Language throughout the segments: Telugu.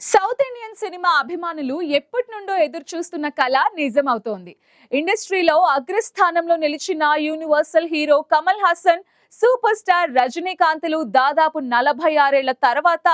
సౌత్ ఇండియన్ సినిమా అభిమానులు ఎప్పటి నుండో ఎదురు చూస్తున్న కళ నిజమవుతోంది. ఇండస్ట్రీలో అగ్రస్థానంలో నిలిచిన universal hero Kamal Haasan, super star రజనీకాంత్లు దాదాపు 46 ఏళ్ల తర్వాత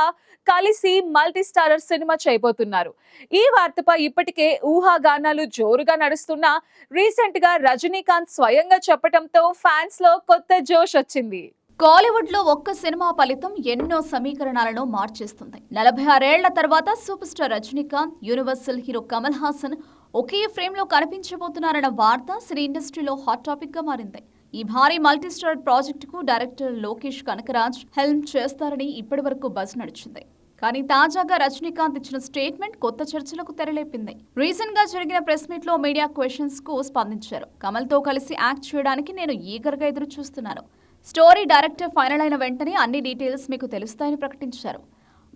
కలిసి మల్టీ స్టారర్ సినిమా చేయబోతున్నారు. ఈ వార్తపై ఇప్పటికే ఊహాగానాలు జోరుగా నడుస్తున్నా రీసెంట్ గా రజనీకాంత్ స్వయంగా చెప్పడంతో ఫ్యాన్స్ లో కొత్త జోష్ వచ్చింది. కాలీవుడ్ లో ఒక్క సినిమా ఫలితం ఎన్నో సమీకరణాలను మార్చేస్తుంది. 46 ఏళ్ల తర్వాత super star Rajinikanth, universal hero Kamal Haasan ఒకే ఫ్రేమ్ లో కనిపించబోతున్నారన్న వార్త సినీ ఇండస్ట్రీలో హాట్ టాపిక్ గా మారింది. ఈ భారీ మల్టీస్టార్ ప్రాజెక్టుకు డైరెక్టర్ లోకేష్ కనకరాజ్ హెల్మ్ చేస్తారని ఇప్పటి వరకు బజ్ నడిచింది. కానీ తాజాగా రజనీకాంత్ ఇచ్చిన స్టేట్మెంట్ కొత్త చర్చలకు తెరలేపింది. రీసెంట్ గా జరిగిన ప్రెస్ మీట్ లో మీడియా క్వశ్చన్స్ కు స్పందించారు. కమల్ తో కలిసి యాక్ట్ చేయడానికి నేను ఈగర్ గా ఎదురు చూస్తున్నాను. స్టోరీ డైరెక్టర్ ఫైనల్ అయిన వెంటనే అన్ని డీటెయిల్స్ మీకు తెలుస్తాయని ప్రకటించారు.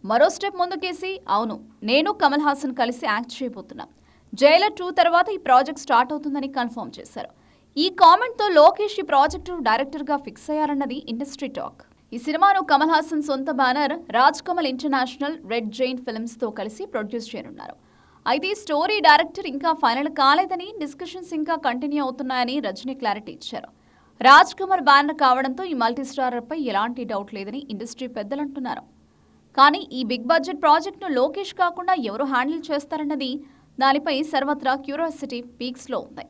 మరో స్టెప్ ముందుకేసి, అవును, నేను కమల్ హాసన్ కలిసి యాక్ట్ చేయబోతున్నా. జైలర్ 2 తర్వాత ఈ ప్రాజెక్ట్ స్టార్ట్ అవుతుందని కన్ఫర్మ్ చేశారు. ఈ కామెంట్తో లోకేష్ ఈ ప్రాజెక్టు డైరెక్టర్గా ఫిక్స్ అయ్యారన్నది ఇండస్ట్రీ టాక్. ఈ సినిమాను కమల్ హాసన్ సొంత banner Raj Kamal international red giant ఫిల్మ్స్తో కలిసి ప్రొడ్యూస్ చేయనున్నారు. అయితే స్టోరీ డైరెక్టర్ ఇంకా ఫైనల్ కాలేదని, డిస్కషన్స్ ఇంకా కంటిన్యూ అవుతున్నాయని రజనీ క్లారిటీ ఇచ్చారు. రాజ్ కమల్ బ్యానర్ కావడంతో ఈ మల్టీస్టారర్పై ఎలాంటి డౌట్ లేదని ఇండస్ట్రీ పెద్దలు అంటున్నారు. కానీ ఈ బిగ్ బడ్జెట్ ప్రాజెక్టును లోకేష్ కాకుండా ఎవరు హ్యాండిల్ చేస్తారన్నది, దానిపై సర్వత్రా క్యూరియాసిటీ పీక్స్లో ఉంది.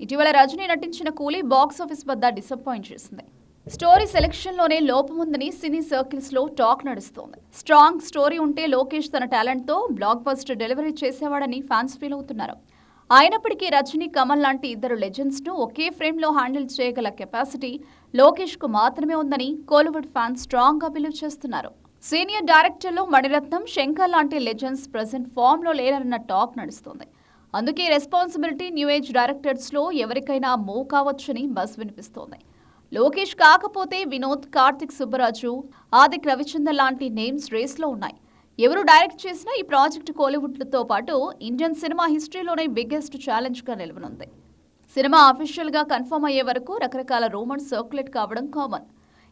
ఇటీవల రజనీ నటించిన కూలీ బాక్స్ ఆఫీస్ వద్ద డిసప్పాయింట్ చేసింది. స్టోరీ సెలెక్షన్లోనే లోపముందని సినీ సర్కిల్స్లో టాక్ నడుస్తోంది. స్ట్రాంగ్ స్టోరీ ఉంటే లోకేష్ తన టాలెంట్తో బ్లాక్ బస్టర్ డెలివరీ చేసేవాడని ఫ్యాన్స్ ఫీల్ అవుతున్నారు. అయినప్పటికీ రజనీ, కమల్ లాంటి ఇద్దరు లెజెండ్స్ను ఒకే ఫ్రేమ్లో హ్యాండిల్ చేయగల కెపాసిటీ లోకేష్కు మాత్రమే ఉందని కోలీవుడ్ ఫ్యాన్స్ స్ట్రాంగ్గా బిలీవ్ చేస్తున్నారు. సీనియర్ డైరెక్టర్లు మణిరత్నం, శంకర్ లాంటి లెజెండ్స్ ప్రెజెంట్ ఫామ్లో లేరన్న టాక్ నడుస్తోంది. అందుకే రెస్పాన్సిబిలిటీ న్యూ ఏజ్ డైరెక్టర్స్లో ఎవరికైనా మూవ్ కావచ్చని బస్ వినిపిస్తోంది. లోకేష్ కాకపోతే వినోద్, కార్తిక్ సుబ్బరాజు, ఆదిక్ రవిచందర్ లాంటి నేమ్స్ రేస్లో ఉన్నాయి. ఎవరు డైరెక్ట్ చేసినా ఈ ప్రాజెక్టు కోలీవుడ్తో పాటు ఇండియన్ సినిమా హిస్టరీలోనే బిగ్గెస్ట్ ఛాలెంజ్గా నిలవనుంది. సినిమా అఫీషియల్గా కన్ఫర్మ్ అయ్యే వరకు రకరకాల రూమర్స్ సర్క్యులేట్ కావడం కామన్.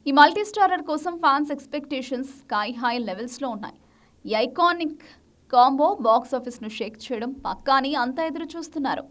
ఈ మల్టీస్టారర్ కోసం ఫ్యాన్స్ ఎక్స్పెక్టేషన్స్ స్కై హై లెవెల్స్లో ఉన్నాయి. ఈ ఐకానిక్ కాంబో బాక్స్ ఆఫీస్ను షేక్ చేయడం పక్కా అని అంతా ఎదురు చూస్తున్నారు.